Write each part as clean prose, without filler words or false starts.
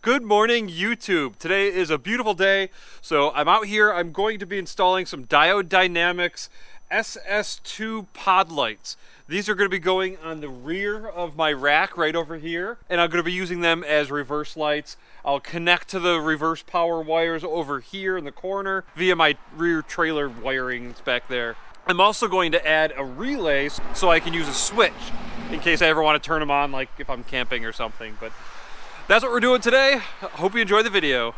Good morning, YouTube. Today is a beautiful day, so I'm out here. I'm going to be installing some Diode Dynamics SS2 pod lights. These are going to be going on the rear of my rack right over here, and I'm going to be using them as reverse lights. I'll connect to the reverse power wires over here in the corner via my rear trailer wirings back there. I'm also going to add a relay so I can use a switch in case I ever want to turn them on, like if I'm camping or something. But that's what we're doing today. Hope you enjoy the video.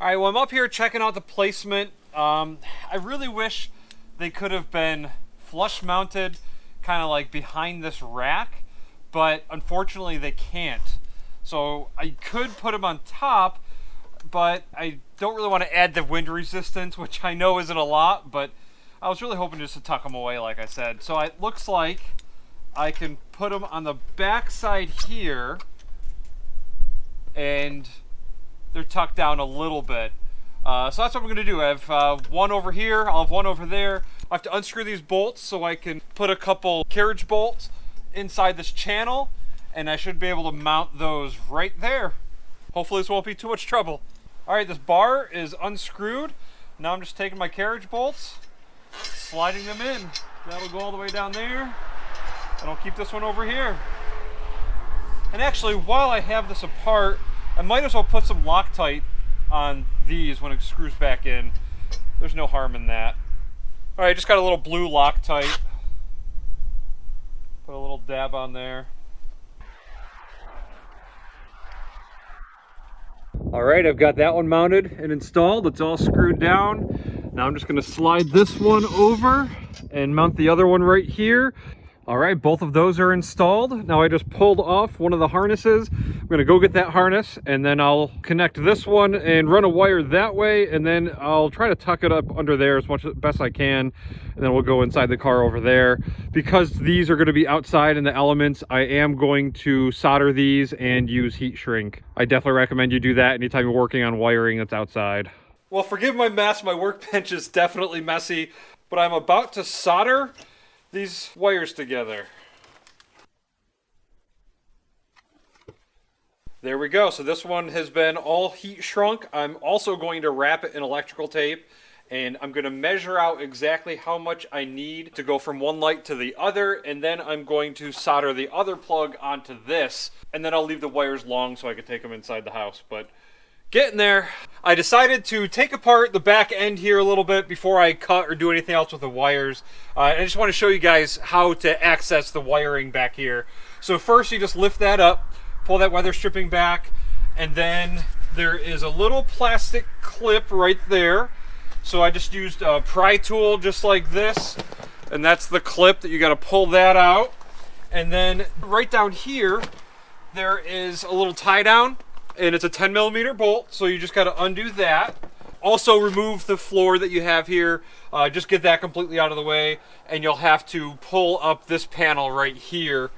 All right, well, I'm up here checking out the placement. I really wish they could have been flush mounted, kind of like behind this rack, but unfortunately they can't. So I could put them on top, but I don't really want to add the wind resistance, which I know isn't a lot, but I was really hoping just to tuck them away, like I said. So it looks like I can put them on the back side here, and they're tucked down a little bit. So that's what we're going to do. I have one over here, I'll have one over there. I have to unscrew these bolts so I can put a couple carriage bolts inside this channel, and I should be able to mount those right there. Hopefully this won't be too much trouble. All right, this bar is unscrewed. Now I'm just taking my carriage bolts, sliding them in. That'll go all the way down there, and I'll keep this one over here. And actually, while I have this apart, I might as well put some Loctite on these when it screws back in. There's no harm in that. All right, just got a little blue Loctite. Put a little dab on there. All right, I've got that one mounted and installed. It's all screwed down. Now I'm just going to slide this one over and mount the other one right here. All right, both of those are installed. Now I just pulled off one of the harnesses. I'm going to go get that harness, and then I'll connect this one and run a wire that way, and then I'll try to tuck it up under there as best I can, and then we'll go inside the car over there. Because these are going to be outside in the elements, I am going to solder these and use heat shrink. I definitely recommend you do that anytime you're working on wiring that's outside. Well, forgive my mess. My workbench is definitely messy, but I'm about to solder these wires together. There we go. So this one has been all heat shrunk. I'm also going to wrap it in electrical tape, and I'm going to measure out exactly how much I need to go from one light to the other, and then I'm going to solder the other plug onto this, and then I'll leave the wires long so I can take them inside the house. But getting there. I decided to take apart the back end here a little bit before I cut or do anything else with the wires. I just want to show you guys how to access the wiring back here. So first you just lift that up, pull that weather stripping back, and then there is a little plastic clip right there. So I just used a pry tool just like this, and that's the clip that you got to pull that out. And then right down here there is a little tie down, and it's a 10mm bolt, so you just got to undo that. Also remove the floor that you have here, just get that completely out of the way, and you'll have to pull up this panel right here.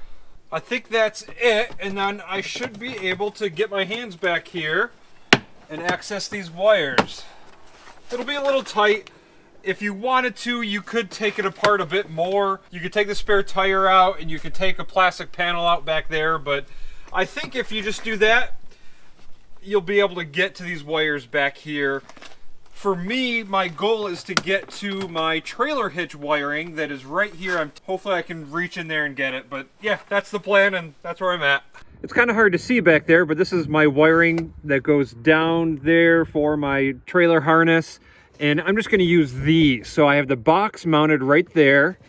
I think that's it, and then I should be able to get my hands back here and access these wires. It'll be a little tight. If you wanted to, you could take it apart a bit more. You could take the spare tire out, and you could take a plastic panel out back there, but I think if you just do that, you'll be able to get to these wires back here. For me, my goal is to get to my trailer hitch wiring that is right here. Hopefully I can reach in there and get it, but yeah, that's the plan, and that's where I'm at. It's kind of hard to see back there, but this is my wiring that goes down there for my trailer harness, and I'm just going to use these. So I have the box mounted right there,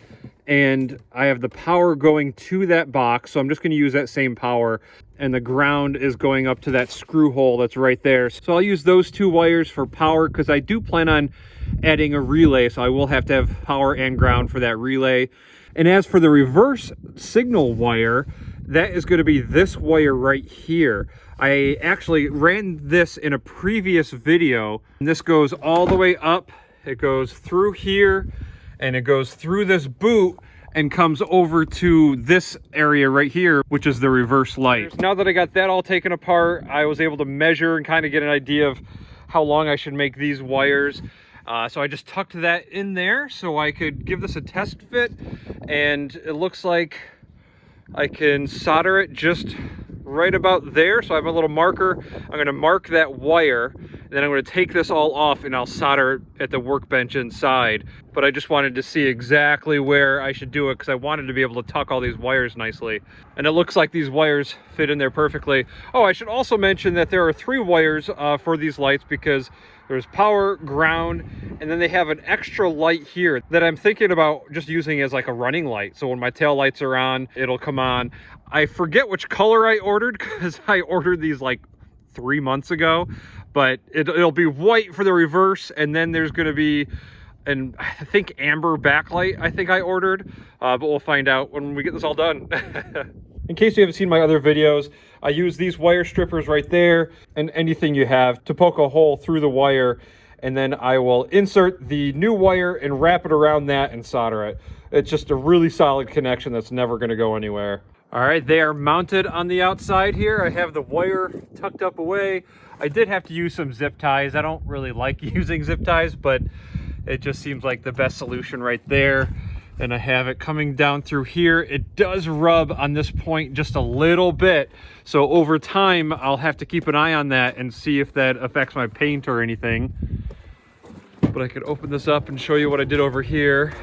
and I have the power going to that box, so I'm just going to use that same power, and the ground is going up to that screw hole that's right there. So I'll use those two wires for power, because I do plan on adding a relay, so I will have to have power and ground for that relay. And as for the reverse signal wire, that is going to be this wire right here. I actually ran this in a previous video, and this goes all the way up. It goes through here, and it goes through this boot and comes over to this area right here, which is the reverse light. Now that I got that all taken apart, I was able to measure and kind of get an idea of how long I should make these wires. So I just tucked that in there so I could give this a test fit, and it looks like I can solder it just right about there. So I have a little marker. I'm going to mark that wire, and then I'm going to take this all off and I'll solder it at the workbench inside. But I just wanted to see exactly where I should do it because I wanted to be able to tuck all these wires nicely. And it looks like these wires fit in there perfectly. Oh, I should also mention that there are 3 wires for these lights, because there's power, ground, and then they have an extra light here that I'm thinking about just using as like a running light. So when my tail lights are on, it'll come on. I forget which color I ordered because I ordered these like 3 months ago, but it'll be white for the reverse, and then there's going to be an, I think, amber backlight I think I ordered, but we'll find out when we get this all done. In case you haven't seen my other videos, I use these wire strippers right there and anything you have to poke a hole through the wire, and then I will insert the new wire and wrap it around that and solder it. It's just a really solid connection that's never going to go anywhere. All right, they are mounted on the outside here. I have the wire tucked up away. I did have to use some zip ties. I don't really like using zip ties, but it just seems like the best solution right there. And I have it coming down through here. It does rub on this point just a little bit. So over time, I'll have to keep an eye on that and see if that affects my paint or anything. But I could open this up and show you what I did over here.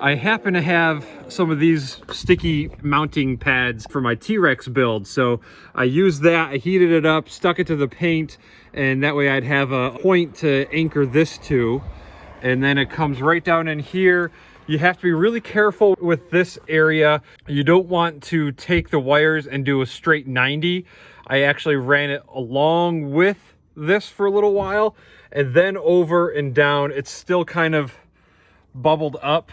I happen to have some of these sticky mounting pads for my T-Rex build. So I used that, I heated it up, stuck it to the paint, and that way I'd have a point to anchor this to. And then it comes right down in here. You have to be really careful with this area. You don't want to take the wires and do a straight 90. I actually ran it along with this for a little while, and then over and down. It's still kind of bubbled up.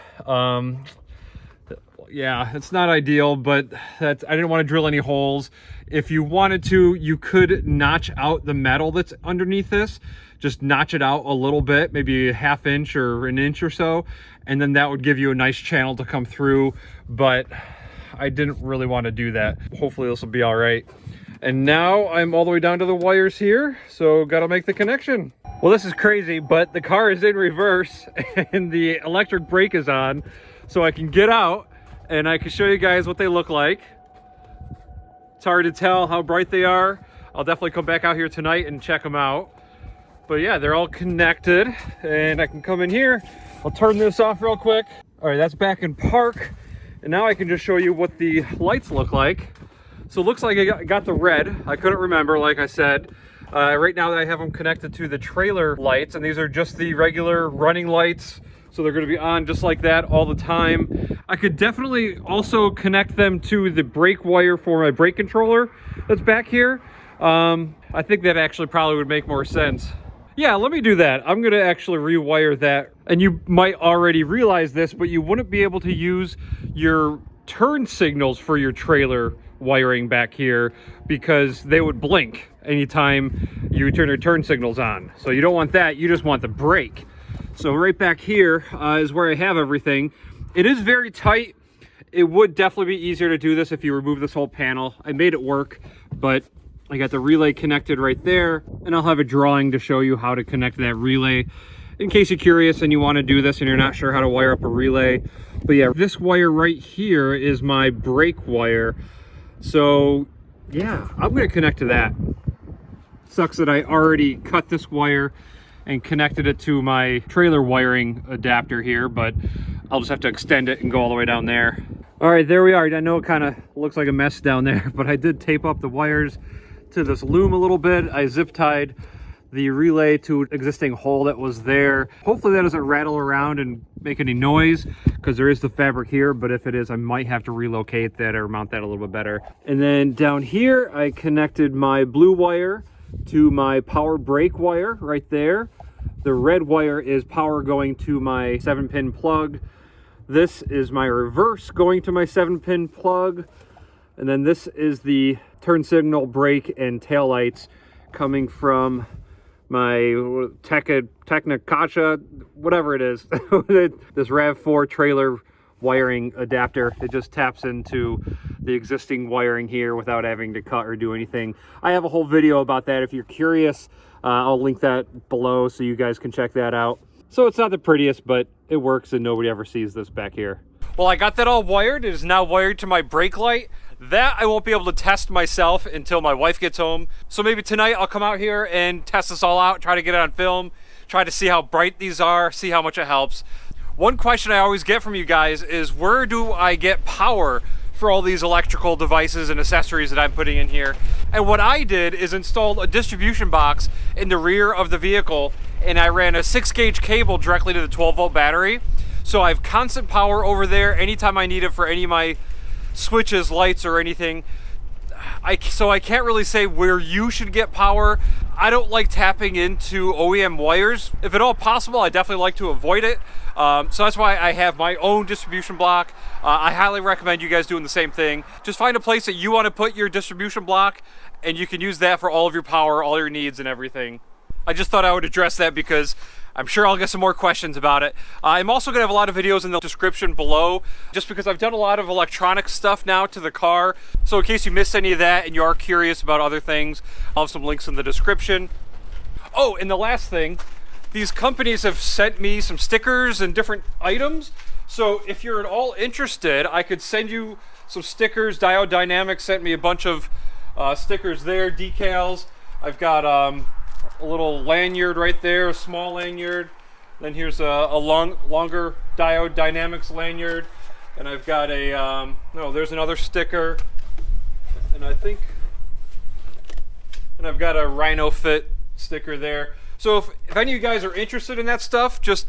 Yeah, it's not ideal, but I didn't want to drill any holes. If you wanted to, you could notch out the metal that's underneath this. Just notch it out a little bit, maybe a ½ inch or an inch or so, and then that would give you a nice channel to come through, but I didn't really want to do that. Hopefully this will be all right. And now I'm all the way down to the wires here, so gotta make the connection. Well, this is crazy, but the car is in reverse and the electric brake is on, so I can get out and I can show you guys what they look like. It's hard to tell how bright they are. I'll definitely come back out here tonight and check them out. But yeah, they're all connected, and I can come in here. I'll turn this off real quick. All right, that's back in park. And now I can just show you what the lights look like. So it looks like I got the red. I couldn't remember, like I said. Right now I have them connected to the trailer lights, and these are just the regular running lights. So they're gonna be on just like that all the time. I could definitely also connect them to the brake wire for my brake controller that's back here. I think that actually probably would make more sense. Yeah, let me do that. I'm gonna actually rewire that. And you might already realize this, but you wouldn't be able to use your turn signals for your trailer wiring back here because they would blink anytime you turn your turn signals on. So you don't want that, you just want the brake. So right back here is where I have everything. It is very tight. It would definitely be easier to do this if you remove this whole panel. I made it work, but I got the relay connected right there, and I'll have a drawing to show you how to connect that relay in case you're curious and you want to do this and you're not sure how to wire up a relay. But yeah, this wire right here is my brake wire. So yeah, I'm going to connect to that. Sucks that I already cut this wire and connected it to my trailer wiring adapter here, but I'll just have to extend it and go all the way down there. All right, there we are. I know it kind of looks like a mess down there, but I did tape up the wires to this loom a little bit. I zip tied the relay to an existing hole that was there. Hopefully that doesn't rattle around and make any noise because there is the fabric here, but if it is, I might have to relocate that or mount that a little bit better. And then down here, I connected my blue wire to my power brake wire right there. The red wire is power going to my 7-pin plug. This is my reverse going to my 7-pin plug. And then this is the turn signal, brake, and tail lights coming from my Tekonsha, whatever it is, this Rav4 trailer wiring adapter. It just taps into the existing wiring here without having to cut or do anything. I have a whole video about that if you're curious. I'll link that below so you guys can check that out. So it's not the prettiest, but it works and nobody ever sees this back here. Well, I got that all wired. It is now wired to my brake light. That I won't be able to test myself until my wife gets home. So maybe tonight I'll come out here and test this all out, try to get it on film, try to see how bright these are, see how much it helps. One question I always get from you guys is, where do I get power for all these electrical devices and accessories that I'm putting in here? And what I did is installed a distribution box in the rear of the vehicle, and I ran a 6-gauge cable directly to the 12-volt battery. So I have constant power over there anytime I need it for any of my switches, lights, or anything. So I can't really say where you should get power. I don't like tapping into OEM wires. If at all possible, I definitely like to avoid it. So that's why I have my own distribution block. I highly recommend you guys doing the same thing. Just find a place that you want to put your distribution block, and you can use that for all of your power, all your needs, and everything. I just thought I would address that because I'm sure I'll get some more questions about it. I'm also going to have a lot of videos in the description below, just because I've done a lot of electronic stuff now to the car. So in case you missed any of that and you are curious about other things, I'll have some links in the description. Oh, and the last thing, these companies have sent me some stickers and different items. So if you're at all interested, I could send you some stickers. Diode Dynamics sent me a bunch of stickers there, decals. I've got a little lanyard right there, a small lanyard. Then here's a longer Diode Dynamics lanyard. And I've got a, no, there's another sticker. And I've got a Rhino Fit sticker there. So if any of you guys are interested in that stuff, just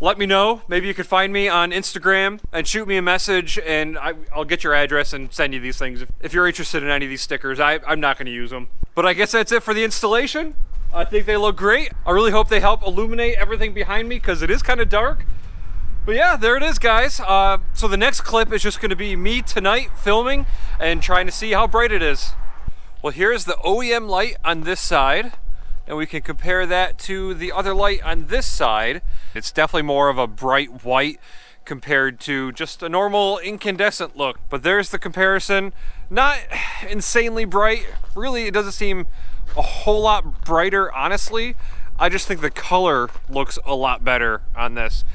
let me know. Maybe you could find me on Instagram and shoot me a message, and I'll get your address and send you these things. If you're interested in any of these stickers, I'm not going to use them. But I guess that's it for the installation. I think they look great. I really hope they help illuminate everything behind me, because it is kind of dark. But yeah, there it is, guys. So the next clip is just going to be me tonight filming and trying to see how bright it is. Well, here's the OEM light on this side, and we can compare that to the other light on this side. It's definitely more of a bright white compared to just a normal incandescent look. But there's the comparison. Not insanely bright. Really, it doesn't seem a whole lot brighter, honestly. I just think the color looks a lot better on this.